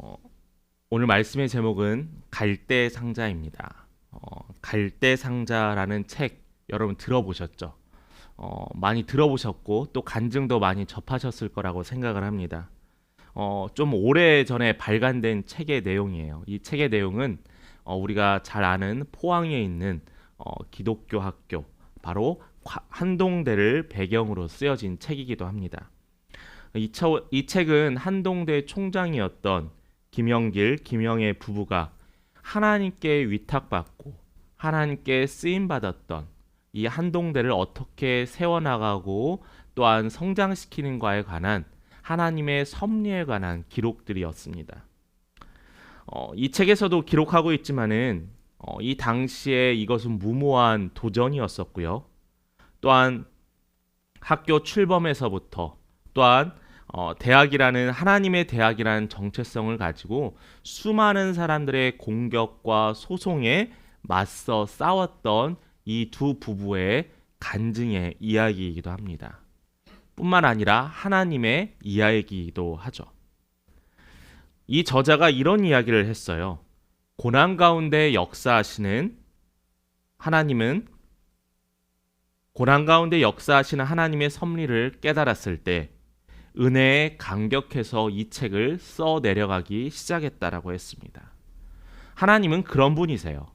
어, 오늘 말씀의 제목은 갈대 상자입니다. 갈대 상자라는 책 여러분 들어보셨죠? 많이 들어보셨고 또 간증도 많이 접하셨을 거라고 생각을 합니다. 좀 오래 전에 발간된 책의 내용이에요. 이 책의 내용은 우리가 잘 아는 포항에 있는 기독교 학교 바로 한동대를 배경으로 쓰여진 책이기도 합니다. 이 책은 한동대 총장이었던 김영길, 김영애 부부가 하나님께 위탁받고 하나님께 쓰임받았던 이 한동대를 어떻게 세워나가고 또한 성장시키는가에 관한 하나님의 섭리에 관한 기록들이었습니다. 이 책에서도 기록하고 있지만은 이 당시에 이것은 무모한 도전이었었고요. 또한 학교 출범에서부터 또한 대학이라는 하나님의 대학이라는 정체성을 가지고 수많은 사람들의 공격과 소송에 맞서 싸웠던 이 두 부부의 간증의 이야기이기도 합니다. 뿐만 아니라 하나님의 이야기이기도 하죠. 이 저자가 이런 이야기를 했어요. 고난 가운데 역사하시는 하나님은 고난 가운데 역사하시는 하나님의 섭리를 깨달았을 때 은혜에 감격해서 이 책을 써 내려가기 시작했다라고 했습니다. 하나님은 그런 분이세요.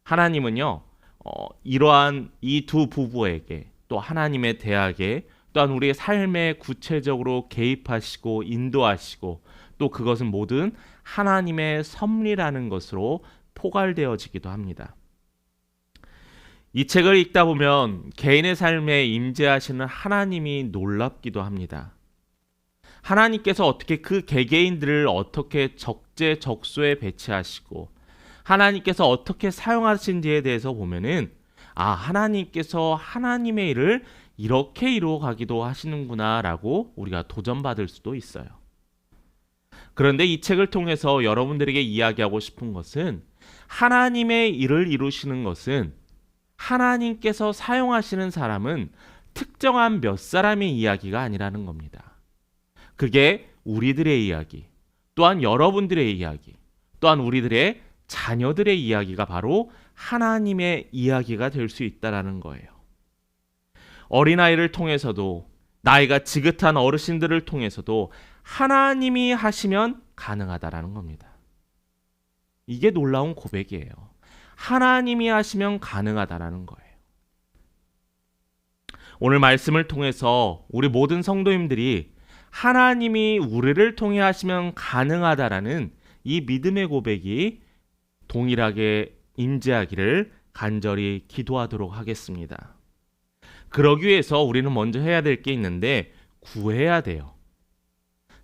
하나님은요, 이러한 이 두 부부에게 또 하나님의 대학에 또한 우리의 삶에 구체적으로 개입하시고 인도하시고 또 그것은 모든 하나님의 섭리라는 것으로 포괄되어지기도 합니다. 이 책을 읽다 보면 개인의 삶에 임재하시는 하나님이 놀랍기도 합니다. 하나님께서 어떻게 그 개개인들을 어떻게 적재적소에 배치하시고 하나님께서 어떻게 사용하신지에 대해서 보면은 하나님께서 하나님의 일을 이렇게 이루어가기도 하시는구나라고 우리가 도전받을 수도 있어요. 그런데 이 책을 통해서 여러분들에게 이야기하고 싶은 것은 하나님의 일을 이루시는 것은 하나님께서 사용하시는 사람은 특정한 몇 사람의 이야기가 아니라는 겁니다. 그게 우리들의 이야기, 또한 여러분들의 이야기, 또한 우리들의 자녀들의 이야기가 바로 하나님의 이야기가 될 수 있다는 거예요. 어린아이를 통해서도 나이가 지긋한 어르신들을 통해서도 하나님이 하시면 가능하다라는 겁니다. 이게 놀라운 고백이에요. 하나님이 하시면 가능하다라는 거예요. 오늘 말씀을 통해서 우리 모든 성도님들이 하나님이 우리를 통해 하시면 가능하다라는 이 믿음의 고백이 동일하게 임재하기를 간절히 기도하도록 하겠습니다. 그러기 위해서 우리는 먼저 해야 될 게 있는데 구해야 돼요.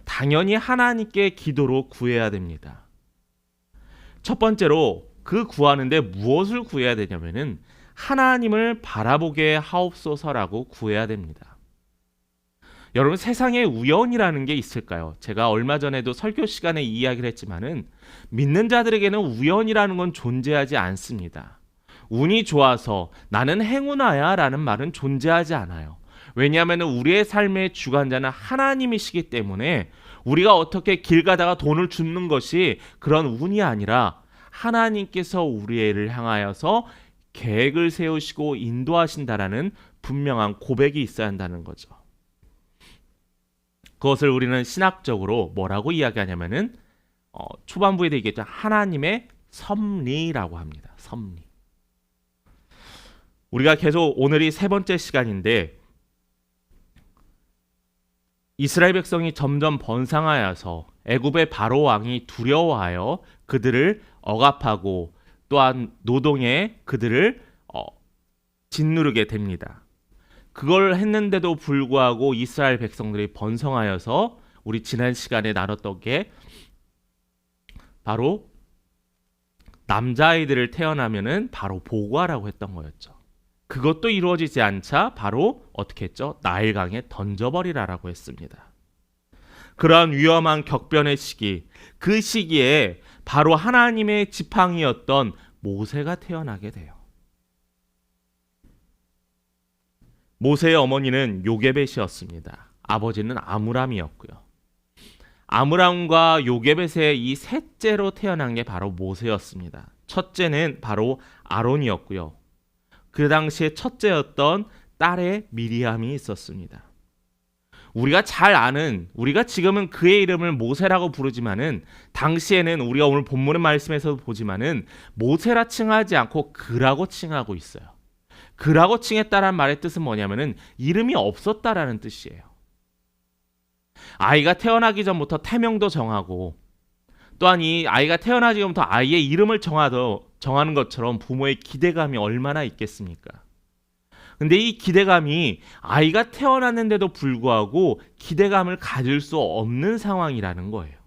당연히 하나님께 기도로 구해야 됩니다. 첫 번째로 그 구하는데 무엇을 구해야 되냐면은 하나님을 바라보게 하옵소서라고 구해야 됩니다. 여러분, 세상에 우연이라는 게 있을까요? 제가 얼마 전에도 설교 시간에 이야기를 했지만은 믿는 자들에게는 우연이라는 건 존재하지 않습니다. 운이 좋아서 나는 행운아야 라는 말은 존재하지 않아요. 왜냐하면 우리의 삶의 주관자는 하나님이시기 때문에 우리가 어떻게 길 가다가 돈을 줍는 것이 그런 운이 아니라 하나님께서 우리를 향하여서 계획을 세우시고 인도하신다라는 분명한 고백이 있어야 한다는 거죠. 그것을 우리는 신학적으로 뭐라고 이야기하냐면은 초반부에도 얘기했죠. 하나님의 섭리라고 합니다. 섭리. 우리가 계속 오늘이 세 번째 시간인데 이스라엘 백성이 점점 번성하여서 애굽의 바로 왕이 두려워하여 그들을 억압하고 또한 노동에 그들을 짓누르게 됩니다. 그걸 했는데도 불구하고 이스라엘 백성들이 번성하여서 우리 지난 시간에 나눴던 게 바로 남자아이들을 태어나면은 바로 보고하라고 했던 거였죠. 그것도 이루어지지 않자 바로 어떻게 했죠? 나일강에 던져버리라라고 했습니다. 그러한 위험한 격변의 시기, 그 시기에 바로 하나님의 지팡이였던 모세가 태어나게 돼요. 모세의 어머니는 요게벳이었습니다. 아버지는 아므람이었고요. 아므람과 요게벳의 이 셋째로 태어난 게 바로 모세였습니다. 첫째는 바로 아론이었고요. 그 당시에 첫째였던 딸의 미리암이 있었습니다. 우리가 잘 아는, 우리가 지금은 그의 이름을 모세라고 부르지만은 당시에는 우리가 오늘 본문의 말씀에서도 보지만은 모세라 칭하지 않고 그라고 칭하고 있어요. 그라고 칭했다라는 말의 뜻은 뭐냐면은 이름이 없었다라는 뜻이에요. 아이가 태어나기 전부터 태명도 정하고 또한 이 아이가 태어나기 전부터 아이의 이름을 정하는 것처럼 부모의 기대감이 얼마나 있겠습니까? 근데 이 기대감이 아이가 태어났는데도 불구하고 기대감을 가질 수 없는 상황이라는 거예요.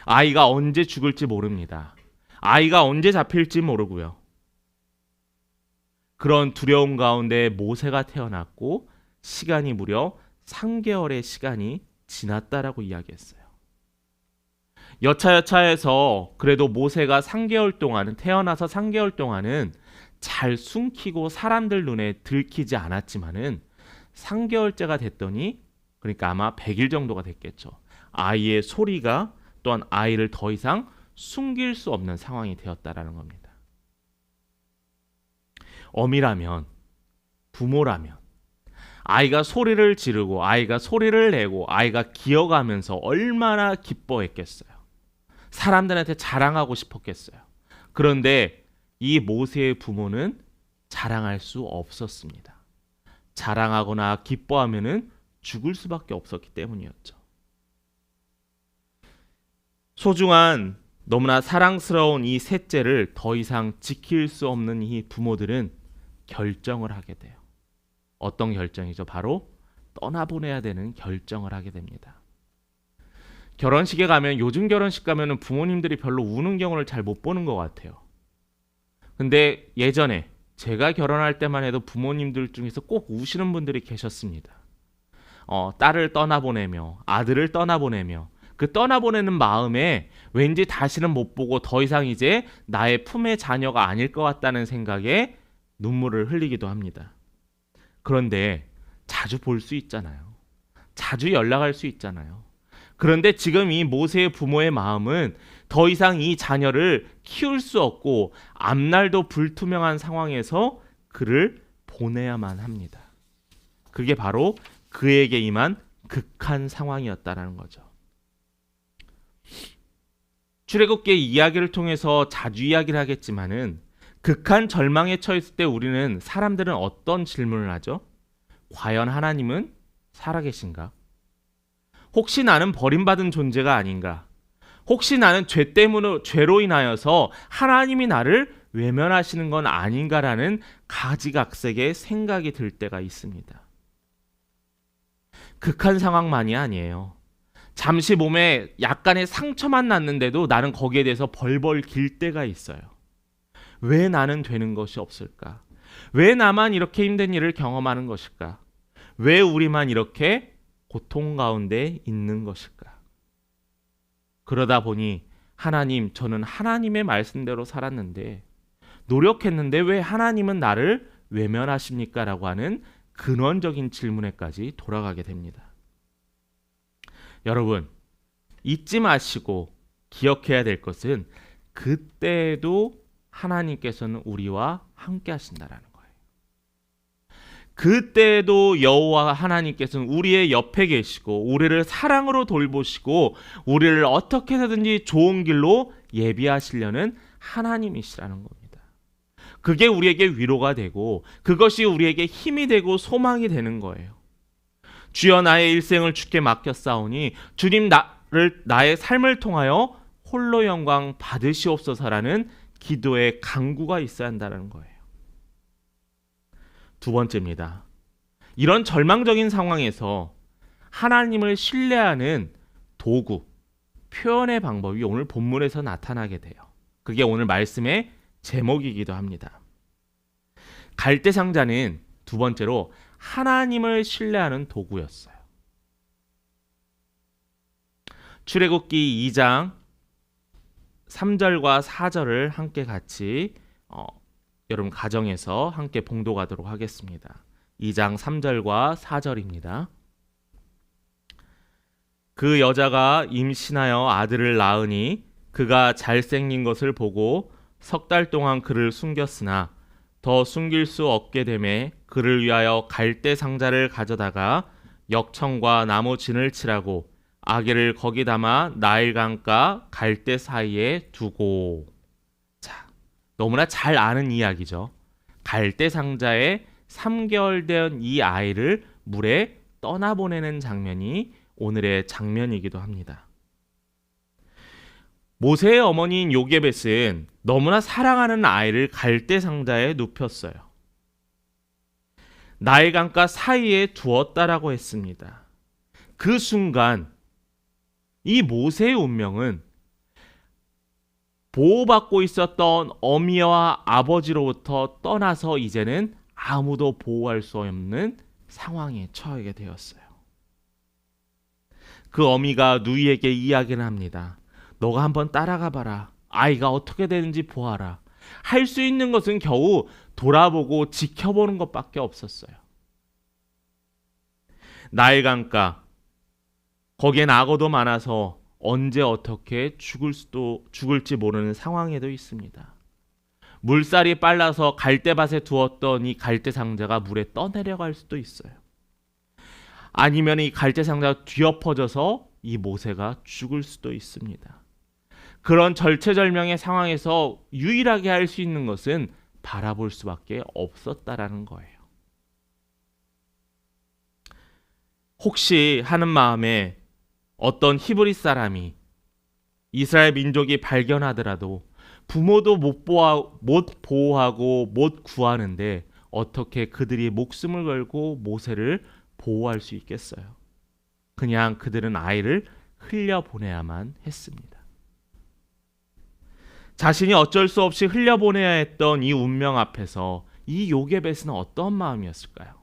아이가 언제 죽을지 모릅니다. 아이가 언제 잡힐지 모르고요. 그런 두려움 가운데 모세가 태어났고 시간이 무려 3개월의 시간이 지났다라고 이야기했어요. 여차여차해서 그래도 모세가 3개월 동안은 태어나서 3개월 동안은 잘 숨기고 사람들 눈에 들키지 않았지만은 3개월째가 됐더니 그러니까 아마 100일 정도가 됐겠죠. 아이의 소리가 또한 아이를 더 이상 숨길 수 없는 상황이 되었다라는 겁니다. 어미라면 부모라면 아이가 소리를 지르고 아이가 소리를 내고 아이가 기어가면서 얼마나 기뻐했겠어요. 사람들한테 자랑하고 싶었겠어요. 그런데 이 모세의 부모는 자랑할 수 없었습니다. 자랑하거나 기뻐하면은 죽을 수밖에 없었기 때문이었죠. 소중한 너무나 사랑스러운 이 셋째를 더 이상 지킬 수 없는 이 부모들은 결정을 하게 돼요. 어떤 결정이죠? 바로 떠나보내야 되는 결정을 하게 됩니다. 결혼식에 가면 요즘 결혼식 가면은 부모님들이 별로 우는 경우를 잘 못 보는 것 같아요. 근데 예전에 제가 결혼할 때만 해도 부모님들 중에서 꼭 우시는 분들이 계셨습니다. 딸을 떠나보내며 아들을 떠나보내며 그 떠나보내는 마음에 왠지 다시는 못 보고 더 이상 이제 나의 품의 자녀가 아닐 것 같다는 생각에 눈물을 흘리기도 합니다. 그런데 자주 볼 수 있잖아요. 자주 연락할 수 있잖아요. 그런데 지금 이 모세의 부모의 마음은 더 이상 이 자녀를 키울 수 없고 앞날도 불투명한 상황에서 그를 보내야만 합니다. 그게 바로 그에게 임한 극한 상황이었다라는 거죠. 출애굽기의 이야기를 통해서 자주 이야기를 하겠지만은 극한 절망에 처했을 때 우리는 사람들은 어떤 질문을 하죠? 과연 하나님은 살아계신가? 혹시 나는 버림받은 존재가 아닌가? 혹시 나는 죄로 인하여서 하나님이 나를 외면하시는 건 아닌가라는 가지각색의 생각이 들 때가 있습니다. 극한 상황만이 아니에요. 잠시 몸에 약간의 상처만 났는데도 나는 거기에 대해서 벌벌 길 때가 있어요. 왜 나는 되는 것이 없을까? 왜 나만 이렇게 힘든 일을 경험하는 것일까? 왜 우리만 이렇게 고통 가운데 있는 것일까? 그러다 보니 하나님, 저는 하나님의 말씀대로 살았는데 노력했는데 왜 하나님은 나를 외면하십니까? 라고 하는 근원적인 질문에까지 돌아가게 됩니다. 여러분, 잊지 마시고 기억해야 될 것은 그때에도 하나님께서는 우리와 함께 하신다라는 거예요. 그때에도 여호와 하나님께서는 우리의 옆에 계시고 우리를 사랑으로 돌보시고 우리를 어떻게 해서든지 좋은 길로 예비하시려는 하나님이시라는 겁니다. 그게 우리에게 위로가 되고 그것이 우리에게 힘이 되고 소망이 되는 거예요. 주여 나의 일생을 주께 맡겼사오니 주님 나의 삶을 통하여 홀로 영광 받으시옵소서라는 기도의 간구가 있어야 한다는 거예요. 두 번째입니다. 이런 절망적인 상황에서 하나님을 신뢰하는 도구, 표현의 방법이 오늘 본문에서 나타나게 돼요. 그게 오늘 말씀의 제목이기도 합니다. 갈대상자는 두 번째로 하나님을 신뢰하는 도구였어요. 출애굽기 2장 3절과 4절을 함께 같이 여러분 가정에서 함께 봉독하도록 하겠습니다. 2장 3절과 4절입니다. 그 여자가 임신하여 아들을 낳으니 그가 잘생긴 것을 보고 석 달 동안 그를 숨겼으나 더 숨길 수 없게 되매 그를 위하여 갈대 상자를 가져다가 역청과 나무 진을 칠하고 아기를 거기 담아 나일강가 갈대 사이에 두고. 자, 너무나 잘 아는 이야기죠. 갈대 상자에 3개월 된 이 아이를 물에 떠나보내는 장면이 오늘의 장면이기도 합니다. 모세의 어머니인 요게벳은 너무나 사랑하는 아이를 갈대 상자에 눕혔어요. 나일강가 사이에 두었다라고 했습니다. 그 순간 이 모세의 운명은 보호받고 있었던 어미와 아버지로부터 떠나서 이제는 아무도 보호할 수 없는 상황에 처하게 되었어요. 그 어미가 누이에게 이야기를 합니다. 너가 한번 따라가 봐라. 아이가 어떻게 되는지 보아라. 할 수 있는 것은 겨우 돌아보고 지켜보는 것밖에 없었어요. 나일강가, 거기엔 악어도 많아서 언제 어떻게 죽을지 모르는 상황에도 있습니다. 물살이 빨라서 갈대밭에 두었던 이 갈대 상자가 물에 떠내려갈 수도 있어요. 아니면 이 갈대 상자가 뒤엎어져서 이 모세가 죽을 수도 있습니다. 그런 절체절명의 상황에서 유일하게 할 수 있는 것은 바라볼 수밖에 없었다라는 거예요. 혹시 하는 마음에 어떤 히브리 사람이 이스라엘 민족이 발견하더라도 부모도 못 보호하고 못 구하는데 어떻게 그들이 목숨을 걸고 모세를 보호할 수 있겠어요? 그냥 그들은 아이를 흘려보내야만 했습니다. 자신이 어쩔 수 없이 흘려보내야 했던 이 운명 앞에서 이 요게벳은 어떤 마음이었을까요?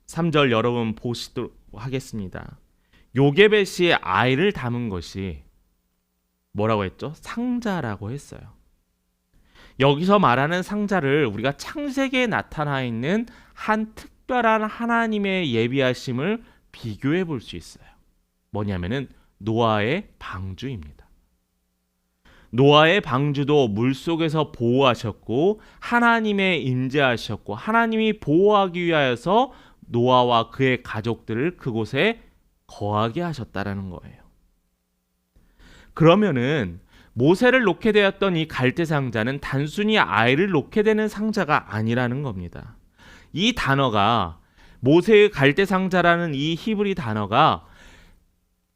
3절 여러분 보시도록 하겠습니다. 요게벳이 아이를 담은 것이 뭐라고 했죠? 상자라고 했어요. 여기서 말하는 상자를 우리가 창세기에 나타나 있는 한 특별한 하나님의 예비하심을 비교해 볼 수 있어요. 뭐냐면은 노아의 방주입니다. 노아의 방주도 물속에서 보호하셨고 하나님의 임재하셨고 하나님이 보호하기 위하여서 노아와 그의 가족들을 그곳에 거하게 하셨다라는 거예요. 그러면은 모세를 놓게 되었던 이 갈대 상자는 단순히 아이를 놓게 되는 상자가 아니라는 겁니다. 이 단어가 모세의 갈대 상자라는 이 히브리 단어가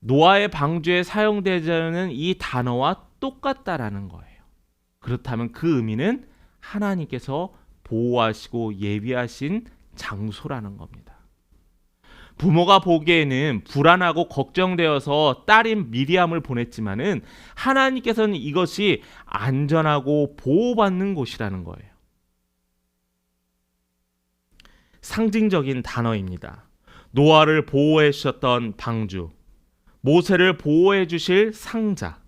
노아의 방주에 사용되는 이 단어와 똑같다라는 거예요. 그렇다면 그 의미는 하나님께서 보호하시고 예비하신 장소라는 겁니다. 부모가 보기에는 불안하고 걱정되어서 딸인 미리암을 보냈지만은 하나님께서는 이것이 안전하고 보호받는 곳이라는 거예요. 상징적인 단어입니다. 노아를 보호해 주셨던 방주, 모세를 보호해 주실 상자,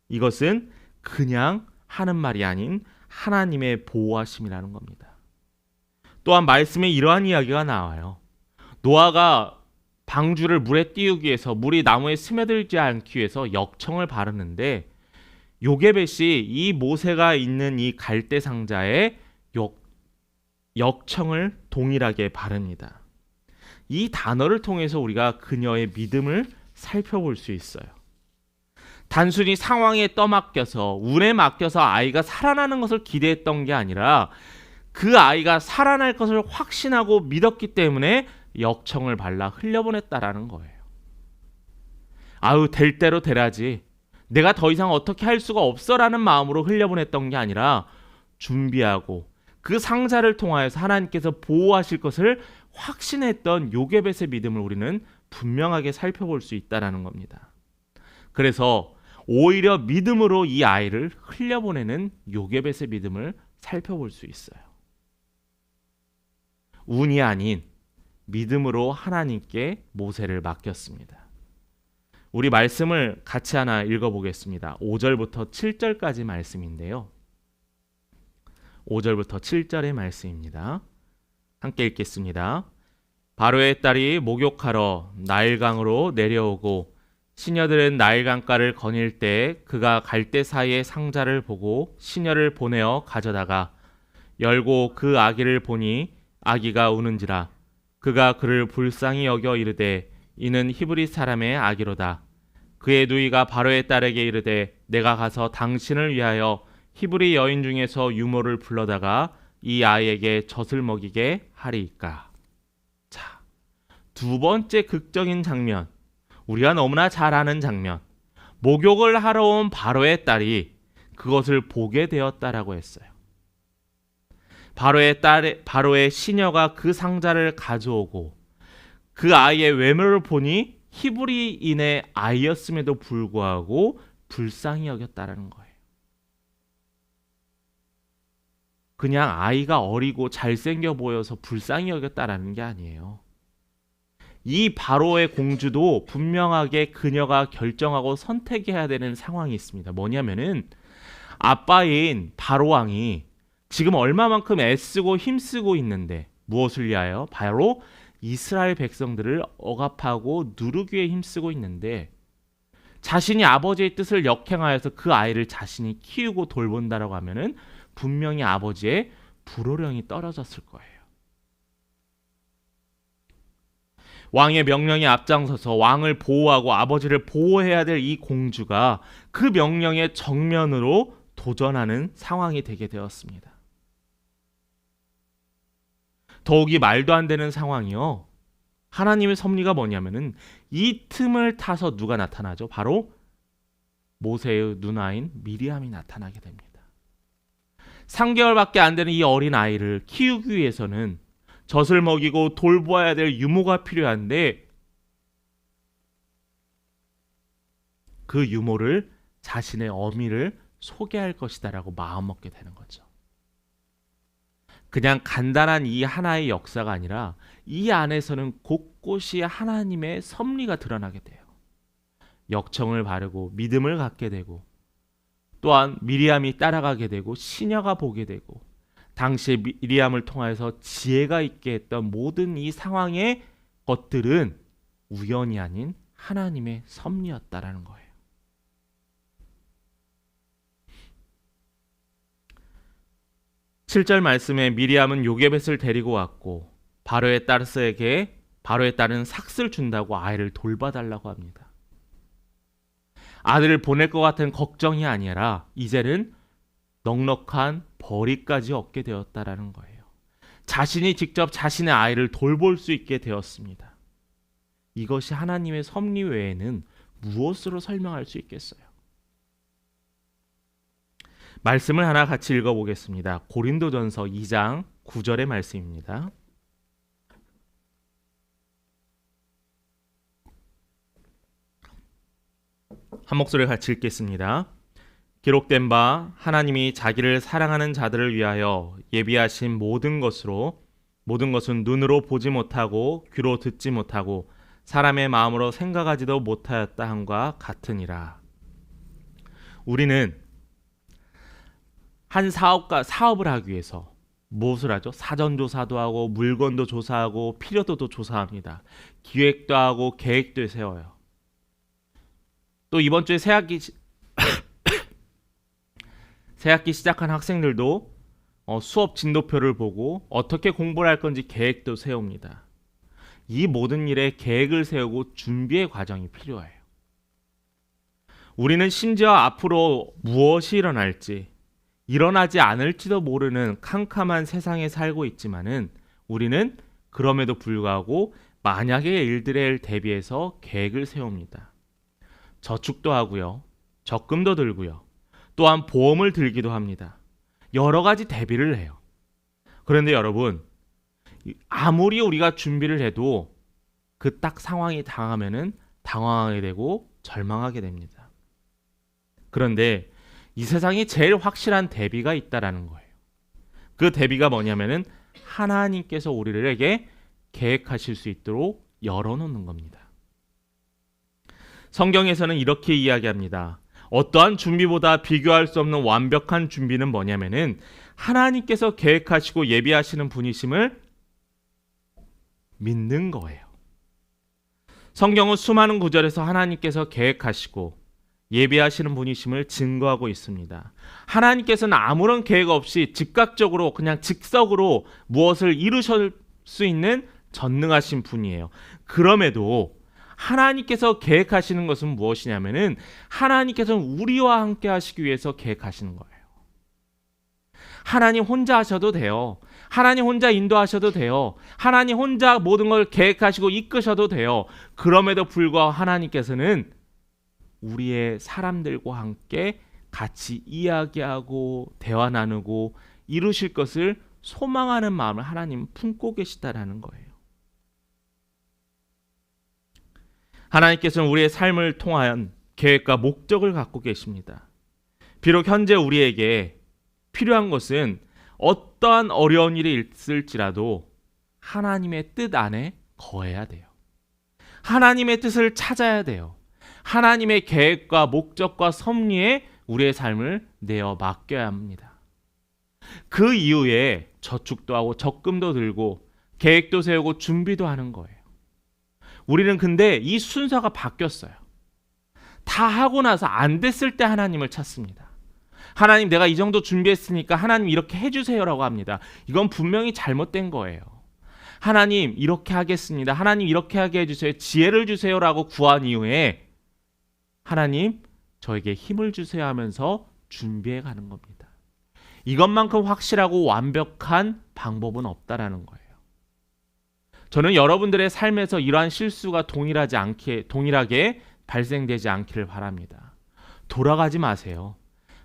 이것은 그냥 하는 말이 아닌 하나님의 보호하심이라는 겁니다. 또한 말씀에 이러한 이야기가 나와요. 노아가 방주를 물에 띄우기 위해서 물이 나무에 스며들지 않기 위해서 역청을 바르는데 요게벳이 이 모세가 있는 이 갈대 상자에 역청을 동일하게 바릅니다. 이 단어를 통해서 우리가 그녀의 믿음을 살펴볼 수 있어요. 단순히 상황에 떠맡겨서 운에 맡겨서 아이가 살아나는 것을 기대했던 게 아니라 그 아이가 살아날 것을 확신하고 믿었기 때문에 역청을 발라 흘려보냈다라는 거예요. 아유, 될 대로 되라지. 내가 더 이상 어떻게 할 수가 없어라는 마음으로 흘려보냈던 게 아니라 준비하고 그 상자를 통하여서 하나님께서 보호하실 것을 확신했던 요게벳의 믿음을 우리는 분명하게 살펴볼 수 있다라는 겁니다. 그래서 오히려 믿음으로 이 아이를 흘려보내는 요게벳의 믿음을 살펴볼 수 있어요. 운이 아닌 믿음으로 하나님께 모세를 맡겼습니다. 우리 말씀을 같이 하나 읽어보겠습니다. 5절부터 7절까지 말씀인데요. 5절부터 7절의 말씀입니다. 함께 읽겠습니다. 바로의 딸이 목욕하러 나일강으로 내려오고 시녀들은 나일강가를 거닐 때 그가 갈대 사이의 상자를 보고 시녀를 보내어 가져다가 열고 그 아기를 보니 아기가 우는지라 그가 그를 불쌍히 여겨 이르되 이는 히브리 사람의 아기로다. 그의 누이가 바로의 딸에게 이르되 내가 가서 당신을 위하여 히브리 여인 중에서 유모를 불러다가 이 아이에게 젖을 먹이게 하리이까. 자, 두 번째 극적인 장면, 우리가 너무나 잘 아는 장면. 목욕을 하러 온 바로의 딸이 그것을 보게 되었다라고 했어요. 바로의 시녀가 그 상자를 가져오고 그 아이의 외모를 보니 히브리인의 아이였음에도 불구하고 불쌍히 여겼다라는 거예요. 그냥 아이가 어리고 잘생겨 보여서 불쌍히 여겼다라는 게 아니에요. 이 바로의 공주도 분명하게 그녀가 결정하고 선택해야 되는 상황이 있습니다. 뭐냐면은 아빠인 바로 왕이 지금 얼마만큼 애쓰고 힘쓰고 있는데 무엇을 위하여? 바로 이스라엘 백성들을 억압하고 누르기 위해 힘쓰고 있는데 자신이 아버지의 뜻을 역행하여서 그 아이를 자신이 키우고 돌본다라고 하면은 분명히 아버지의 불호령이 떨어졌을 거예요. 왕의 명령에 앞장서서 왕을 보호하고 아버지를 보호해야 될 이 공주가 그 명령에 정면으로 도전하는 상황이 되게 되었습니다. 더욱이 말도 안 되는 상황이요. 하나님의 섭리가 뭐냐면은 이 틈을 타서 누가 나타나죠? 바로 모세의 누나인 미리암이 나타나게 됩니다. 3개월밖에 안 되는 이 어린 아이를 키우기 위해서는 젖을 먹이고 돌보아야 될 유모가 필요한데 그 유모를 자신의 어미를 소개할 것이다라고 마음먹게 되는 거죠. 그냥 간단한 이 하나의 역사가 아니라 이 안에서는 곳곳이 하나님의 섭리가 드러나게 돼요. 역청을 바르고 믿음을 갖게 되고 또한 미리암이 따라가게 되고 시녀가 보게 되고 당시 미리암을 통해서 지혜가 있게 했던 모든 이 상황의 것들은 우연이 아닌 하나님의 섭리였다라는 거예요. (7절) 말씀에 미리암은 요게벳을 데리고 왔고 바로의 딸은 삭슬 준다고 아이를 돌봐달라고 합니다. 아들을 보낼 것 같은 걱정이 아니라 이제는 넉넉한 벌이까지 얻게 되었다라는 거예요. 자신이 직접 자신의 아이를 돌볼 수 있게 되었습니다. 이것이 하나님의 섭리 외에는 무엇으로 설명할 수 있겠어요? 말씀을 하나 같이 읽어보겠습니다. 고린도전서 2장 9절의 말씀입니다. 한 목소리 같이 읽겠습니다. 기록된 바 하나님이 자기를 사랑하는 자들을 위하여 예비하신 모든 것은 눈으로 보지 못하고 귀로 듣지 못하고 사람의 마음으로 생각하지도 못하였다 함과 같으니라. 우리는 한 사업을 하기 위해서 무엇을 하죠? 사전조사도 하고 물건도 조사하고 필요도도 조사합니다. 기획도 하고 계획도 세워요. 또 이번 주에 새학기 시작한 학생들도 수업 진도표를 보고 어떻게 공부를 할 건지 계획도 세웁니다. 이 모든 일에 계획을 세우고 준비의 과정이 필요해요. 우리는 심지어 앞으로 무엇이 일어나지 않을지도 모르는 캄캄한 세상에 살고 있지만은 우리는 그럼에도 불구하고 만약의 일들에 대비해서 계획을 세웁니다. 저축도 하고요. 적금도 들고요. 또한 보험을 들기도 합니다. 여러 가지 대비를 해요. 그런데 여러분, 아무리 우리가 준비를 해도 그 딱 상황이 당하면은 당황하게 되고 절망하게 됩니다. 그런데 이 세상에 제일 확실한 대비가 있다라는 거예요. 그 대비가 뭐냐면은 하나님께서 우리에게 계획하실 수 있도록 열어놓는 겁니다. 성경에서는 이렇게 이야기합니다. 어떠한 준비보다 비교할 수 없는 완벽한 준비는 뭐냐면은 하나님께서 계획하시고 예비하시는 분이심을 믿는 거예요. 성경은 수많은 구절에서 하나님께서 계획하시고 예비하시는 분이심을 증거하고 있습니다. 하나님께서는 아무런 계획 없이 즉각적으로 그냥 즉석으로 무엇을 이루실 수 있는 전능하신 분이에요. 그럼에도 하나님께서 계획하시는 것은 무엇이냐면은 하나님께서는 우리와 함께 하시기 위해서 계획하시는 거예요. 하나님 혼자 하셔도 돼요. 하나님 혼자 인도하셔도 돼요. 하나님 혼자 모든 걸 계획하시고 이끄셔도 돼요. 그럼에도 불구하고 하나님께서는 우리의 사람들과 함께 같이 이야기하고 대화 나누고 이루실 것을 소망하는 마음을 하나님은 품고 계시다라는 거예요. 하나님께서는 우리의 삶을 통한 계획과 목적을 갖고 계십니다. 비록 현재 우리에게 필요한 것은 어떠한 어려운 일이 있을지라도 하나님의 뜻 안에 거해야 돼요. 하나님의 뜻을 찾아야 돼요. 하나님의 계획과 목적과 섭리에 우리의 삶을 내어 맡겨야 합니다. 그 이후에 저축도 하고 적금도 들고 계획도 세우고 준비도 하는 거예요. 우리는 근데 이 순서가 바뀌었어요. 다 하고 나서 안 됐을 때 하나님을 찾습니다. 하나님, 내가 이 정도 준비했으니까 하나님 이렇게 해주세요라고 합니다. 이건 분명히 잘못된 거예요. 하나님 이렇게 하겠습니다. 하나님 이렇게 하게 해주세요. 지혜를 주세요라고 구한 이후에 하나님 저에게 힘을 주세요 하면서 준비해 가는 겁니다. 이것만큼 확실하고 완벽한 방법은 없다라는 거예요. 저는 여러분들의 삶에서 이러한 실수가 동일하게 발생되지 않기를 바랍니다. 돌아가지 마세요.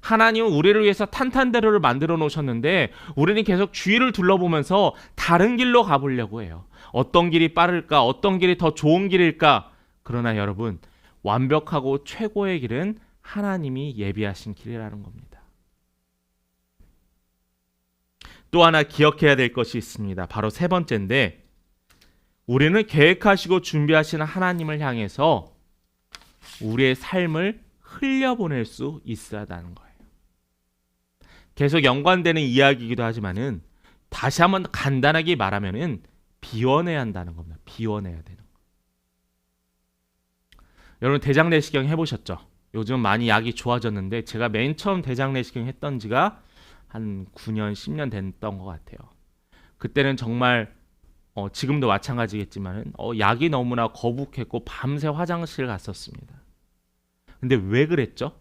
하나님은 우리를 위해서 탄탄대로를 만들어 놓으셨는데 우리는 계속 주위를 둘러보면서 다른 길로 가보려고 해요. 어떤 길이 빠를까? 어떤 길이 더 좋은 길일까? 그러나 여러분, 완벽하고 최고의 길은 하나님이 예비하신 길이라는 겁니다. 또 하나 기억해야 될 것이 있습니다. 바로 세 번째인데, 우리는 계획하시고 준비하시는 하나님을 향해서 우리의 삶을 흘려보낼 수 있어야 하는 거예요. 계속 연관되는 이야기이기도 하지만은 다시 한번 간단하게 말하면은 비워내야 한다는 겁니다. 비워내야 되는 거. 여러분 대장 내시경 해보셨죠? 요즘 많이 약이 좋아졌는데 제가 맨 처음 대장 내시경 했던 지가 한 9년, 10년 됐던 것 같아요. 그때는 정말 지금도 마찬가지겠지만은 약이 너무나 거북했고 밤새 화장실 갔었습니다. 근데 왜 그랬죠?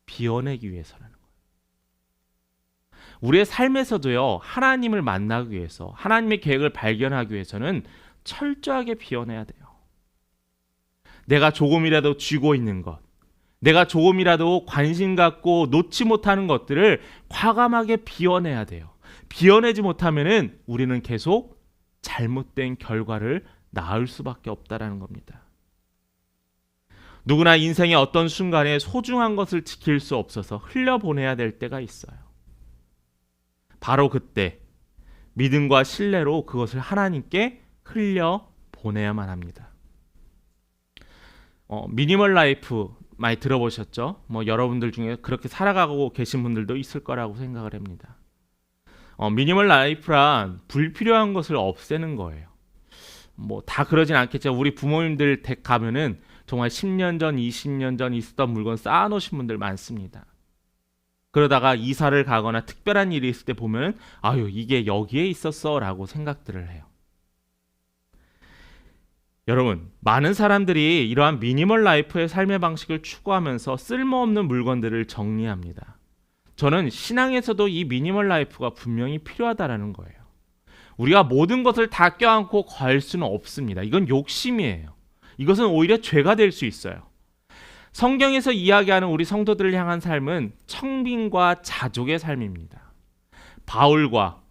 비워내기 위해서라는 거예요. 우리의 삶에서도요, 하나님을 만나기 위해서, 하나님의 계획을 발견하기 위해서는 철저하게 비워내야 돼요. 내가 조금이라도 쥐고 있는 것, 내가 조금이라도 관심 갖고 놓지 못하는 것들을 과감하게 비워내야 돼요. 비워내지 못하면은 우리는 계속 잘못된 결과를 낳을 수밖에 없다라는 겁니다. 누구나 인생의 어떤 순간에 소중한 것을 지킬 수 없어서 흘려보내야 될 때가 있어요. 바로 그때 믿음과 신뢰로 그것을 하나님께 흘려보내야만 합니다. 미니멀 라이프 많이 들어보셨죠? 여러분들 중에 그렇게 살아가고 계신 분들도 있을 거라고 생각을 합니다. 미니멀 라이프란 불필요한 것을 없애는 거예요. 다 그러진 않겠죠. 우리 부모님들 댁 가면은 정말 10년 전, 20년 전 있었던 물건 쌓아놓으신 분들 많습니다. 그러다가 이사를 가거나 특별한 일이 있을 때 보면 아유, 이게 여기에 있었어 라고 생각들을 해요. 여러분, 많은 사람들이 이러한 미니멀 라이프의 삶의 방식을 추구하면서 쓸모없는 물건들을 정리합니다. 저는 신앙에서도 이 미니멀 라이프가 분명히 필요하다라는 거예요. 우리가 모든 것을 다 껴안고 갈 수는 없습니다. 이건 욕심이에요. 이것은 오히려 죄가 될 수 있어요. 성경에서 이야기하는 우리 성도들을 향한 삶은 청빈과 자족의 삶입니다. 바울과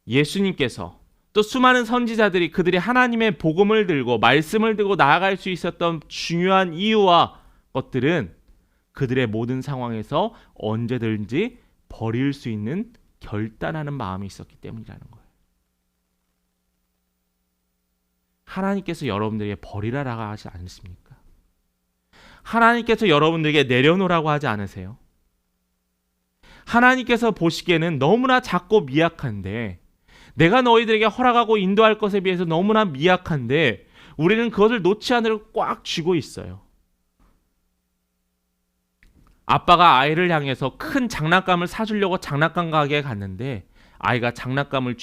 예수님께서 또 수많은 선지자들이 그들이 하나님의 복음을 들고 말씀을 들고 나아갈 수 있었던 중요한 이유와 것들은 그들의 모든 상황에서 언제든지 버릴 수 있는 결단하는 마음이 있었기 때문이라는 거예요. 하나님께서 여러분들에게 버리라라고 하지 않습니까? 하나님께서 여러분들에게 내려놓으라고 하지 않으세요? 하나님께서 보시기에는 너무나 작고 미약한데 내가 너희들에게 허락하고 인도할 것에 비해서 너무나 미약한데 우리는 그것을 놓지 않으려고 꽉 쥐고 있어요. 아빠가 아이를 향해서 큰 장난감을 사주려고 장난감 가게에 갔는데 아이가 장난감을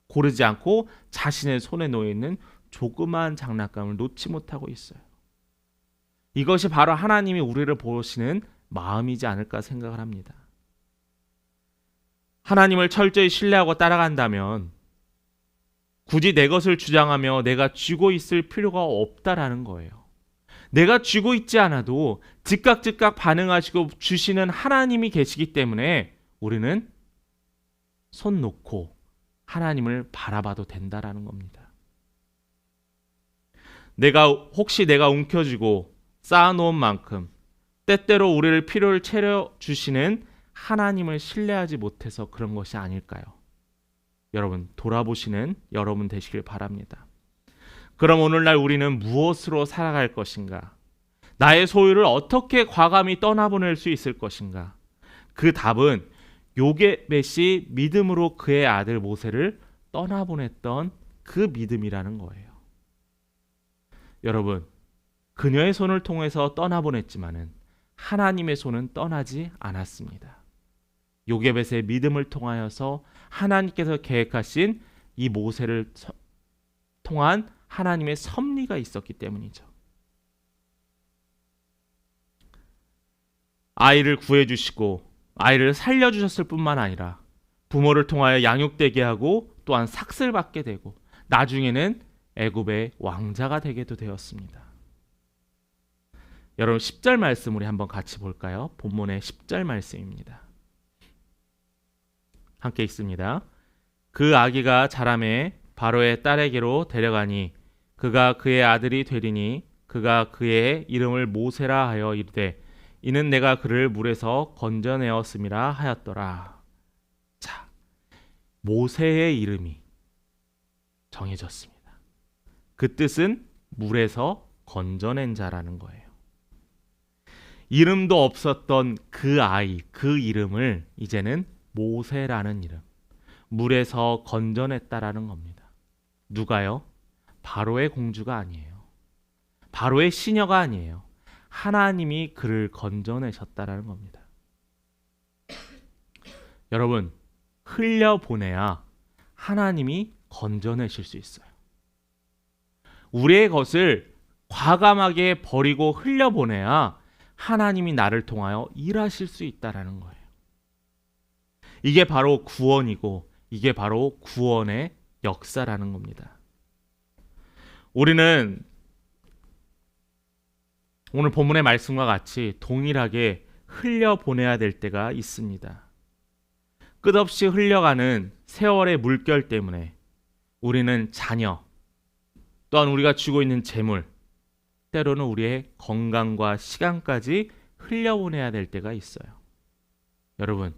고르지 않고 자신의 손에 놓여있는 조그마한 장난감을 놓지 못하고 있어요. 이것이 바로 하나님이 우리를 보시는 마음이지 않을까 생각을 합니다. 하나님을 철저히 신뢰하고 따라간다면 굳이 내 것을 주장하며 내가 쥐고 있을 필요가 없다라는 거예요. 내가 쥐고 있지 않아도 즉각 반응하시고 주시는 하나님이 계시기 때문에 우리는 손 놓고 하나님을 바라봐도 된다라는 겁니다. 혹시 내가 움켜쥐고 쌓아놓은 만큼 때때로 우리를 필요를 채워주시는 하나님을 신뢰하지 못해서 그런 것이 아닐까요? 여러분, 돌아보시는 여러분 되시길 바랍니다. 그럼 오늘날 우리는 무엇으로 살아갈 것인가? 나의 소유를 어떻게 과감히 떠나보낼 수 있을 것인가? 그 답은 요게벳이 믿음으로 그의 아들 모세를 떠나보냈던 그 믿음이라는 거예요. 여러분, 그녀의 손을 통해서 떠나보냈지만은 하나님의 손은 떠나지 않았습니다. 요게벳의 믿음을 통하여서 하나님께서 계획하신 이 모세를 통한 하나님의 섭리가 있었기 때문이죠. 아이를 구해주시고 아이를 살려주셨을 뿐만 아니라 부모를 통하여 양육되게 하고 또한 삭슬 받게 되고 나중에는 애굽의 왕자가 되게도 되었습니다. 여러분 10절 말씀 우리 한번 같이 볼까요? 본문의 10절 말씀입니다. 함께 읽습니다. 그 아기가 자라매 바로의 딸에게로 데려가니 그가 그의 아들이 되리니 그가 그의 이름을 모세라 하여 이르되 이는 내가 그를 물에서 건져내었음이라 하였더라. 자, 모세의 이름이 정해졌습니다. 그 뜻은 물에서 건져낸 자라는 거예요. 이름도 없었던 그 아이, 그 이름을 이제는 모세라는 이름, 물에서 건져냈다라는 겁니다. 누가요? 바로의 공주가 아니에요. 바로의 시녀가 아니에요. 하나님이 그를 건져내셨다라는 겁니다. 여러분, 흘려보내야 하나님이 건져내실 수 있어요. 우리의 것을 과감하게 버리고 흘려보내야 하나님이 나를 통하여 일하실 수 있다라는 거예요. 이게 바로 구원이고 이게 바로 구원의 역사라는 겁니다. 우리는 오늘 본문의 말씀과 같이 동일하게 흘려보내야 될 때가 있습니다. 끝없이 흘려가는 세월의 물결 때문에 우리는 자녀, 또한 우리가 쥐고 있는 재물, 때로는 우리의 건강과 시간까지 흘려보내야 될 때가 있어요. 여러분,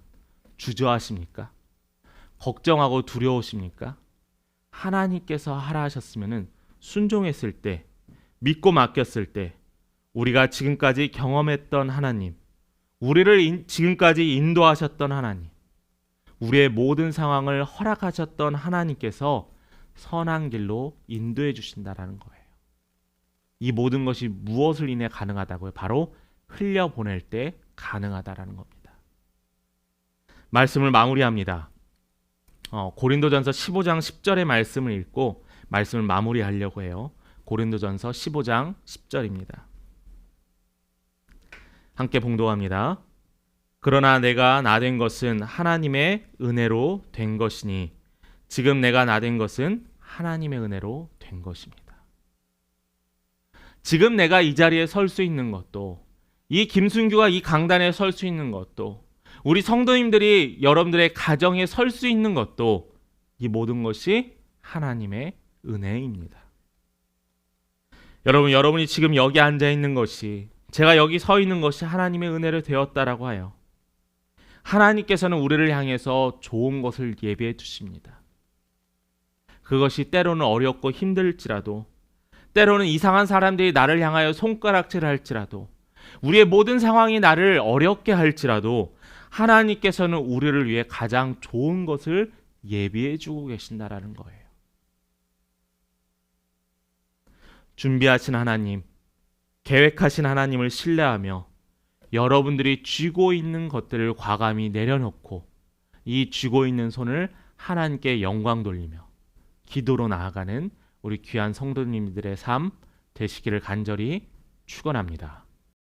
주저하십니까? 걱정하고 두려우십니까? 하나님께서 하라 하셨으면 순종했을 때, 믿고 맡겼을 때 우리가 지금까지 경험했던 하나님, 우리를 지금까지 인도하셨던 하나님, 우리의 모든 상황을 허락하셨던 하나님께서 선한 길로 인도해 주신다라는 거예요. 이 모든 것이 무엇을 인해 가능하다고요? 바로 흘려보낼 때 가능하다라는 겁니다. 말씀을 마무리합니다. 고린도전서 15장 10절의 말씀을 읽고 말씀을 마무리하려고 해요. 고린도전서 15장 10절입니다. 함께 봉독합니다. 그러나 내가 나된 것은 하나님의 은혜로 된 것이니 지금 내가 나된 것은 하나님의 은혜로 된 것입니다. 지금 내가 이 자리에 설 수 있는 것도, 이 김순규가 이 강단에 설 수 있는 것도, 우리 성도님들이 여러분들의 가정에 설 수 있는 것도 이 모든 것이 하나님의 은혜입니다. 여러분이 지금 여기 앉아 있는 것이, 제가 여기 서 있는 것이 하나님의 은혜로 되었다라고 해요. 하나님께서는 우리를 향해서 좋은 것을 예비해 두십니다. 그것이 때로는 어렵고 힘들지라도, 때로는 이상한 사람들이 나를 향하여 손가락질 할지라도, 우리의 모든 상황이 나를 어렵게 할지라도 하나님께서는 우리를 위해 가장 좋은 것을 예비해 주고 계신다라는 거예요. 준비하신 하나님, 계획하신 하나님을 신뢰하며 여러분들이 쥐고 있는 것들을 과감히 내려놓고 이 쥐고 있는 손을 하나님께 영광 돌리며 기도로 나아가는 우리 귀한 성도님들의 삶 되시기를 간절히 축원합니다.